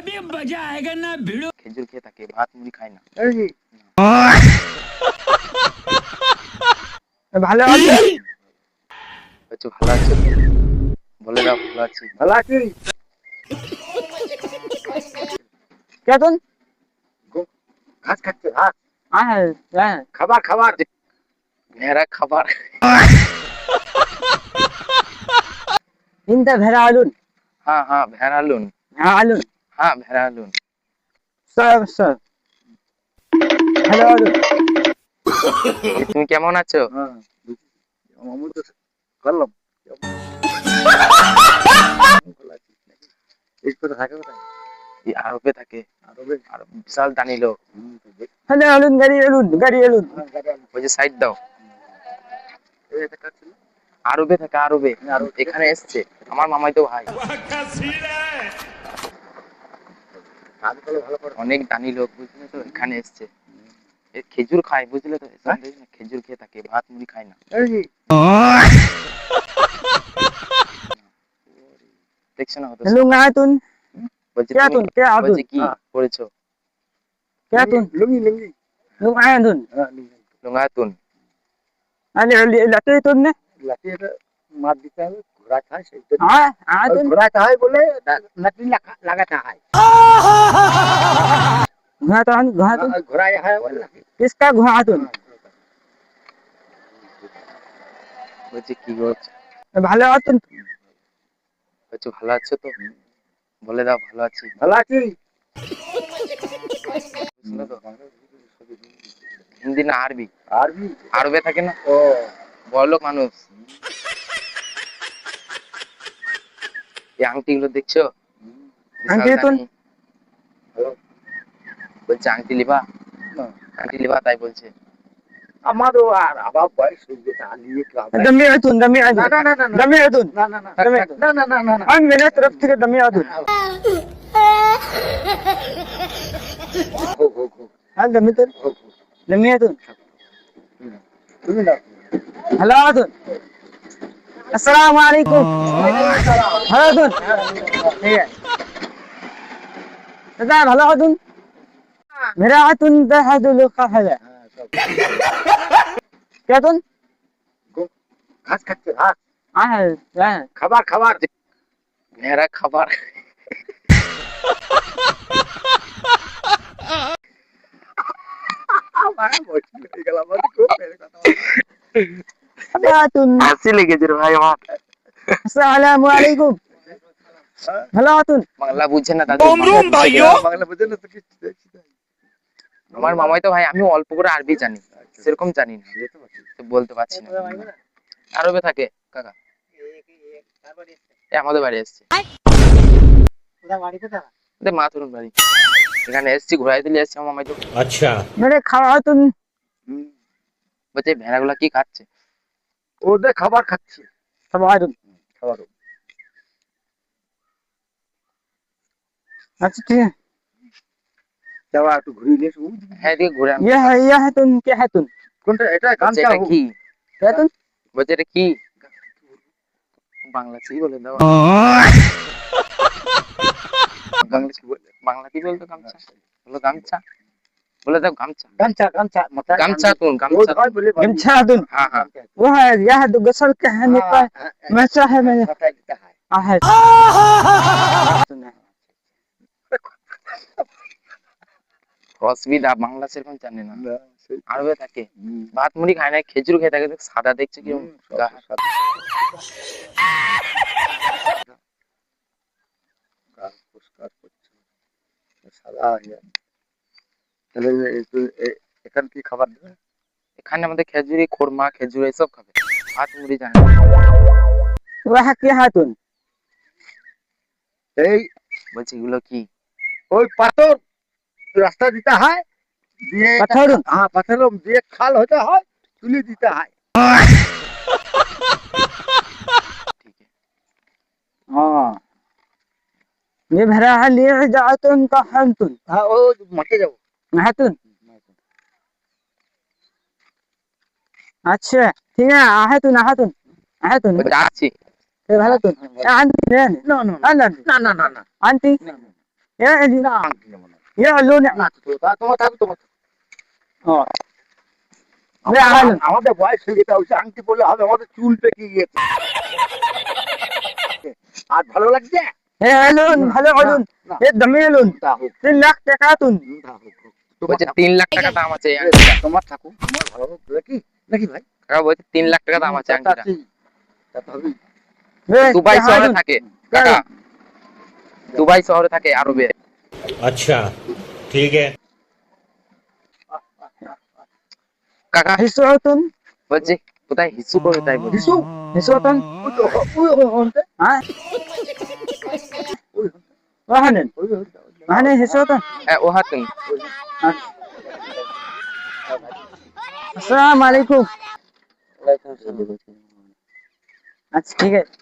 अभी मजा आएगा ना भिड़ो। খেজুর খেয়ে থাকে, ভাত মুড়ি খায় না। ভালো আছেন? বলছে ভালো আছো তো? বলে দাও ভালো আছি। ভালো আছি। কেতন ঘাস খাচ্ছে, ঘাস হ্যাঁ খাবার খাবার। ভেড়া খাবার। তিনটা ভেড়া আলুন। হ্যাঁ হ্যাঁ ভেড়া লুন। হ্যাঁ আলুন হ্যাঁ ভেড়া লুন। Sir hello আলুন। তুমি কেমন আছো? হ্যাঁ আমি তো করলাম এই কথা থাকে কোথায়? এই আরবে থাকে। আরবে? আর বিশাল দানি লোক। হ্যালো আলুন, গাড়ি আলুন, গাড়ি আলুন। ওই যে সাইড দাও। এটা কাটছিল আরবে থাকে, আরবে। এখানে এসছে আমার মামাই তো ভাই। কাজ করলে ভালো করে। অনেক দানি লোক বুঝলে তো, এখানে এসছে। এ খেজুর খায় বুঝলে তো, এসব দেখি না, খেজুর খেয়ে থাকে, ভাত মুড়ি খায় না। দেখছো না হতো। হ্যালো আতুন। বলছে কে আতুন? কে আতুন? বলছে কি করেছো? কে আতুন? লুঙ্গি লুঙ্গি। লুং আতুন। হ্যাঁ লুঙ্গি। লুঙ্গাতুন। আলে লাতে তুন নে। লাঠি এটা মার দিতে হবে, ঘোড়া খায় সেই জন্য। হ্যাঁ আতুন। ঘোড়া খায় বলে লাঠি লাগাতে হয়। ঘাতুন ঘাতুন। ঘোড়া হয় বলে লাঠি। किसका ঘাতুন? বলছে কি করছো? ভালো আতুন। বলছে ভালো আছো তো? বলে দাও ভালো আছি। ভালো আছি। বুঝলে তো? হিন্দি না আরবি? আরবি? আরবে থাকে না, ও বড়লোক মানুষ। এই আংটি গুলো দেখছো? বিশাল আংটি তো- দামি। বলছে আংটি লিবা, আংটি লিবা, তাই বলছে। আমারও আর আবার বয়স হয়ে গেছে, আলিয়ে ক্লাব। দমি আতুন, দমি আতুন। না, না, না, না, না। দমি আতুন। না না না দমি না আতুন। না না না না। আমি মেরে तरफ থেকে দমি আতুন। হো হো হো হ্যাঁ দমি তো হো। দমি আতুন। তুমি না হ্যালো আতুন। আসসালামু আলাইকুম। হ্যালো আতুন। ঠিক আছে দাদা ভালো আতুন। মেরা আতুন দাহাদুল কাহালা। কে আতুন? ঘাস খাচ্ছে, ঘাস হ্যাঁ খাবার খাবার। ভেড়া খাবার। আমার মুশকিল হয়ে গেল, আমার খুব মেরে কথা বলে। আতুন। হাসি লেগেছে রে ভাই আমার। আসসালামু আলাইকুম। ভালো আতুন। বাংলা বুঝছে না দাদু। বাংলা বুঝে না তো কিছু দেখছি না। আমার মামাই তো ভাই, আমি অল্প করে আরবি জানি, সেরকম জানি না, তো বলতে পারছি না। আরবে থাকে কাকা, এ আমাদের বাড়ি এসছে। মাথুরুন বাড়ি। এখানে এসছি, ঘুরাই দিলে এসছি আমার মামাই তো। अच्छा মেরে খাওয়া আতুন। বলছে ভেড়াগুলা কি খাচ্ছে? ওদের খাবার খাচ্ছে, সব আতুন। খাবার। আচ্ছা ঠিক है। যাওয়া একটু ঘুরিয়ে নিয়ে এসো। হ্যাঁ এদিকে ঘুরে আন। ये है तुम क्या है तुम? কোনটা এটা? বলছে গামছা এটা কি? क्या तुम? বলছে এটা কি? বাংলা কি বলে দাও। বাংলা কি বলে? বাংলা কি বলতো? গামছা বলো, গামছা বলে দাও, গামছা। গামছা গামছা মাথায় গামছা তুন, রোদ গামছা। হয় বলে गमछा तुम। হ্যাঁ হ্যাঁ। वो है यह है गसल का है निकाल। मैसा है मैंने মাথায় দিতে হয়। है। অসুবিধা, বাংলা সেরকম জানে না, না, সেই তো। আরবে থাকে, ভাত মুড়ি খায় না, খেজুর খেয়ে থাকে, সাদা দেখছে কি সব গা। সাদা। গা পরিষ্কার করছে, সাদা হয়ে যায়। তাহলে এখানে কি খাবার দেবে? এখানে আমাদের খেজুরি, খোরমা, খেজুর এইসব খাবে, ভাত মুড়ি জানে না। वह क्या है तुम? এই বলছে এগুলো কি? ওই পাথর রাস্তা দিতে হয়, দিয়ে पत्थर। হ্যাঁ পাথর দিয়ে খাল হতে হয়, তুলে দিতে হয়। ঠিক আছে। हाँ ये भरा है लिए जाओ तुम का हम तुम হ্যাঁ ও মাঠে যাবো। है तुम। अच्छा ठीक है है तुम বলছে আছি। ये भला तुम आंटी ने না না आंटी না না না না। आंटी يعني না আংটি নেবো না। يعلو না نعم তোমার থাকুক তোমার থাকুক। اه يعلو আমাদের বয়স হয়ে যেতে হচ্ছে, আংটি পরলে হবে, আমাদের চুল পেকে গিয়েছে। আর ভালো লাগছে? يعلون هلا علون না يدميلون তা হোক 3 লাখ টাকাতুন তা হোক হোক। তোমার বলছে থাকুক। 3 লাখ টাকা দাম আছে এই এ, আংটিটা। তোমার থাকুক, আমার ভালো হোক নাকি নাকি ভাই? কাকা বলছে 3 লাখ টাকা দাম আছে তা আংটিটা। ঠিক, তা তো হবেই। দুবাই শহরে থাকে কাকা, দুবাই শহরে থাকে আরবে। अच्छा ठीक है। কাকা হিসুতুন বলছে কোথায় হিসু করে তাই বলছে। হিসু হিসুতুন ওই তো, ওই হনতে, হ্যাঁ ওই ওহানেন হনতে, মানে হিসুতুন হ্যাঁ ও হাতুন। আসসালামু আলাইকুম আচ্ছা ঠিক আছে